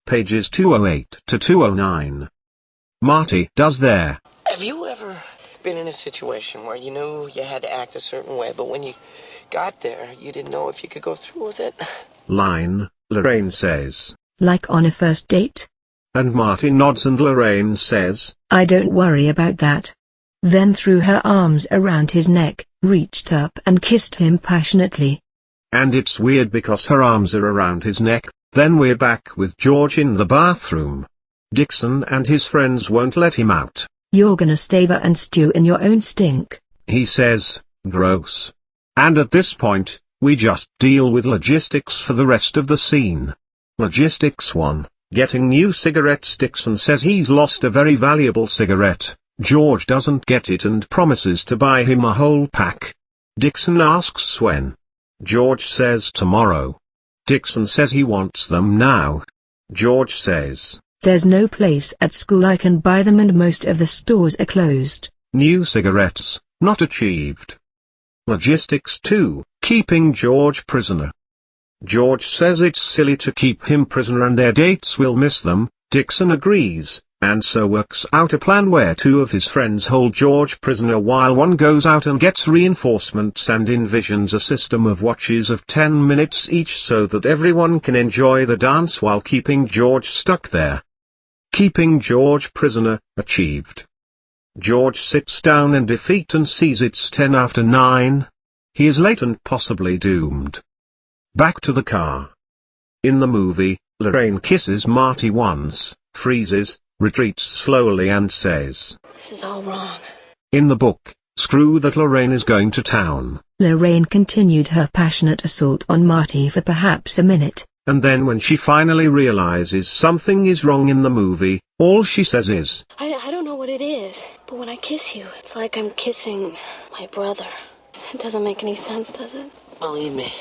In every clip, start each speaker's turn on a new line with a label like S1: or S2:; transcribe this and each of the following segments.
S1: pages 208 to 209. Marty does there.
S2: Have you ever been in a situation where you knew you had to act a certain way, but when you got there, you didn't know if you could go through with it?
S1: Line, Lorraine says.
S3: Like on a first date?
S1: And Marty nods and Lorraine says,
S3: I don't worry about that. Then threw her arms around his neck, reached up and kissed him passionately.
S1: And it's weird because her arms are around his neck. Then we're back with George in the bathroom. Dixon and his friends won't let him out.
S3: You're gonna stay there and stew in your own stink,
S1: he says, gross. And at this point, we just deal with logistics for the rest of the scene. Logistics 1, getting new cigarettes. Dixon says he's lost a very valuable cigarette. George doesn't get it and promises to buy him a whole pack. Dixon asks when. George says tomorrow. Dixon says he wants them now. George says,
S3: there's no place at school I can buy them and most of the stores are closed.
S1: New cigarettes, not achieved. Logistics 2, keeping George prisoner. George says it's silly to keep him prisoner and their dates will miss them. Dixon agrees, and so works out a plan where two of his friends hold George prisoner while one goes out and gets reinforcements and envisions a system of watches of 10 minutes each so that everyone can enjoy the dance while keeping George stuck there. Keeping George prisoner, achieved. George sits down in defeat and sees it's 10 after 9. He is late and possibly doomed. Back to the car. In the movie, Lorraine kisses Marty once, freezes, retreats slowly and says,
S4: this is all wrong.
S1: In the book, screw that, Lorraine is going to town.
S3: Lorraine continued her passionate assault on Marty for perhaps a minute.
S1: And then when she finally realizes something is wrong in the movie, all she says is,
S4: I don't know what it is, but when I kiss you, it's like I'm kissing my brother. It doesn't make any sense, does it?
S2: Believe me,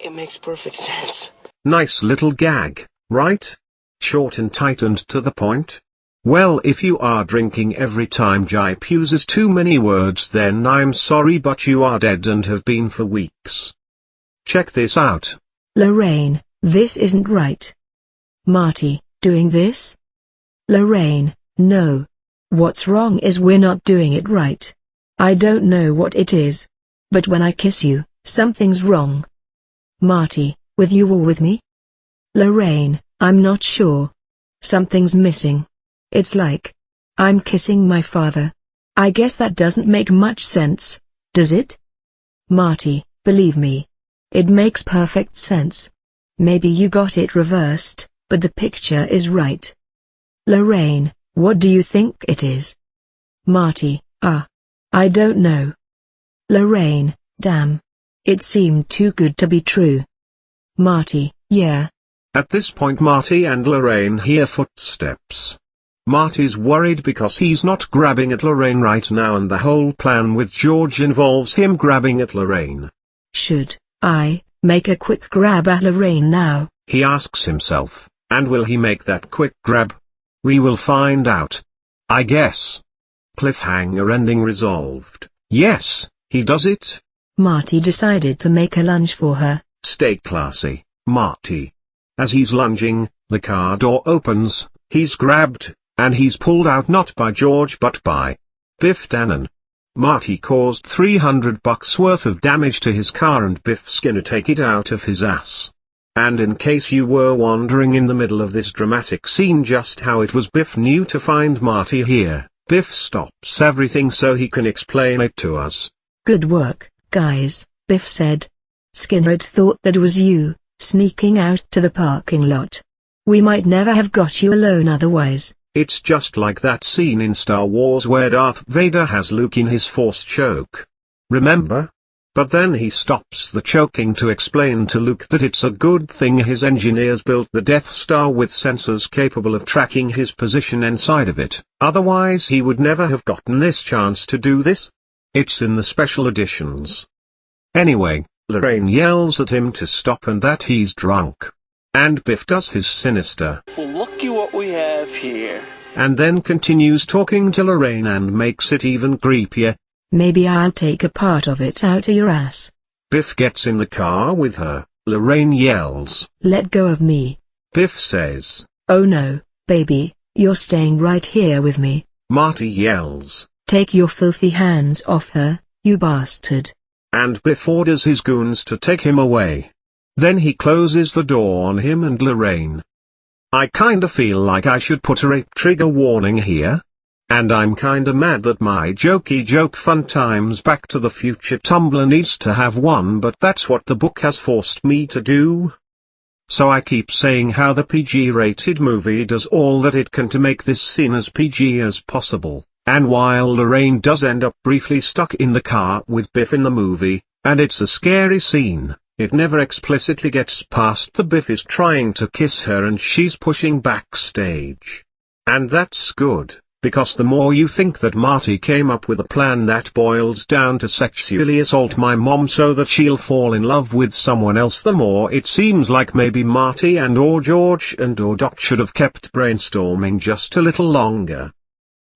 S2: it makes perfect sense.
S1: Nice little gag, right? Short and tight and to the point. Well, if you are drinking every time Gipe uses too many words, then I'm sorry, but you are dead and have been for weeks. Check this out.
S3: Lorraine, this isn't right. Marty, doing this? Lorraine, no. What's wrong is we're not doing it right. I don't know what it is. But when I kiss you, something's wrong. Marty, with you or with me? Lorraine, I'm not sure. Something's missing. It's like I'm kissing my father. I guess that doesn't make much sense, does it? Marty, believe me. It makes perfect sense. Maybe you got it reversed, but the picture is right. Lorraine, what do you think it is? Marty, I don't know. Lorraine, damn. It seemed too good to be true. Marty, yeah.
S1: At this point Marty and Lorraine hear footsteps. Marty's worried because he's not grabbing at Lorraine right now and the whole plan with George involves him grabbing at Lorraine.
S3: Should I make a quick grab at Lorraine now?
S1: He asks himself, and will he make that quick grab? We will find out. I guess. Cliffhanger ending resolved. Yes, he does it.
S3: Marty decided to make a lunge for her.
S1: Stay classy, Marty. As he's lunging, the car door opens, he's grabbed, and he's pulled out not by George but by Biff Tannen. Marty caused $300 worth of damage to his car and Biff's gonna take it out of his ass. And in case you were wondering in the middle of this dramatic scene just how it was Biff knew to find Marty here, Biff stops everything so he can explain it to us.
S3: Good work, guys, Biff said. Skinner thought that was you, sneaking out to the parking lot. We might never have got you alone otherwise.
S1: It's just like that scene in Star Wars where Darth Vader has Luke in his Force choke. Remember? But then he stops the choking to explain to Luke that it's a good thing his engineers built the Death Star with sensors capable of tracking his position inside of it, otherwise he would never have gotten this chance to do this. It's in the special editions. Anyway, Lorraine yells at him to stop and that he's drunk. And Biff does his sinister,
S2: Well, looky what we have here.
S1: And then continues talking to Lorraine and makes it even creepier.
S3: Maybe I'll take a part of it out of your ass.
S1: Biff gets in the car with her. Lorraine yells,
S3: Let go of me.
S1: Biff says,
S3: Oh no, baby, you're staying right here with me.
S1: Marty yells.
S3: Take your filthy hands off her, you bastard.
S1: And Biff orders his goons to take him away. Then he closes the door on him and Lorraine. I kinda feel like I should put a rape trigger warning here. And I'm kinda mad that my jokey joke fun times Back to the Future Tumblr needs to have one, but that's what the book has forced me to do. So I keep saying how the PG-rated movie does all that it can to make this scene as PG as possible, and while Lorraine does end up briefly stuck in the car with Biff in the movie, and it's a scary scene, it never explicitly gets past the Biff is trying to kiss her and she's pushing backstage. And that's good, because the more you think that Marty came up with a plan that boils down to sexually assault my mom so that she'll fall in love with someone else, the more it seems like maybe Marty and or George and or Doc should have kept brainstorming just a little longer.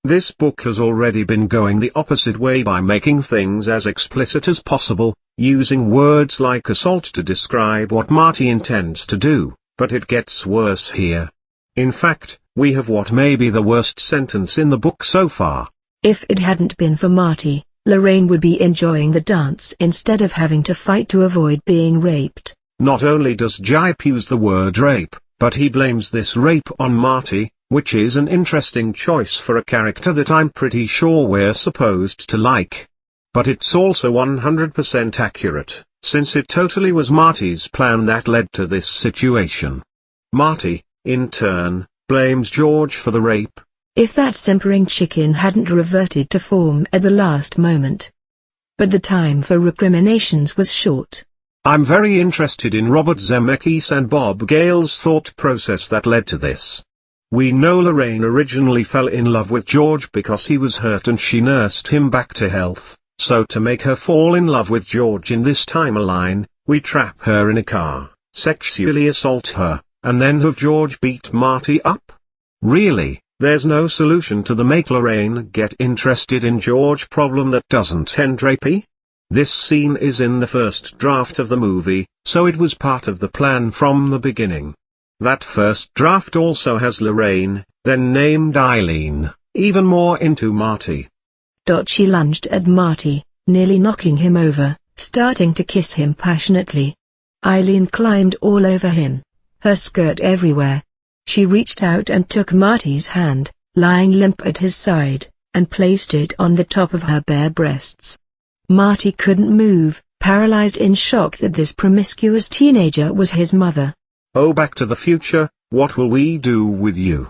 S1: This book has already been going the opposite way by making things as explicit as possible, using words like assault to describe what Marty intends to do, but it gets worse here. In fact, we have what may be the worst sentence in the book so far.
S3: If it hadn't been for Marty, Lorraine would be enjoying the dance instead of having to fight to avoid being raped.
S1: Not only does Gipe use the word rape, but he blames this rape on Marty, which is an interesting choice for a character that I'm pretty sure we're supposed to like. But it's also 100% accurate, since it totally was Marty's plan that led to this situation. Marty, in turn, blames George for the rape.
S3: If that simpering chicken hadn't reverted to form at the last moment. But the time for recriminations was short.
S1: I'm very interested in Robert Zemeckis and Bob Gale's thought process that led to this. We know Lorraine originally fell in love with George because he was hurt and she nursed him back to health, so to make her fall in love with George in this timeline, we trap her in a car, sexually assault her, and then have George beat Marty up? Really, there's no solution to the make Lorraine get interested in George problem that doesn't end rapey? This scene is in the first draft of the movie, so it was part of the plan from the beginning. That first draft also has Lorraine, then named Eileen, even more into Marty.
S3: She lunged at Marty, nearly knocking him over, starting to kiss him passionately. Eileen climbed all over him, her skirt everywhere. She reached out and took Marty's hand, lying limp at his side, and placed it on the top of her bare breasts. Marty couldn't move, paralyzed in shock that this promiscuous teenager was his mother.
S1: Oh, Back to the Future, what will we do with you?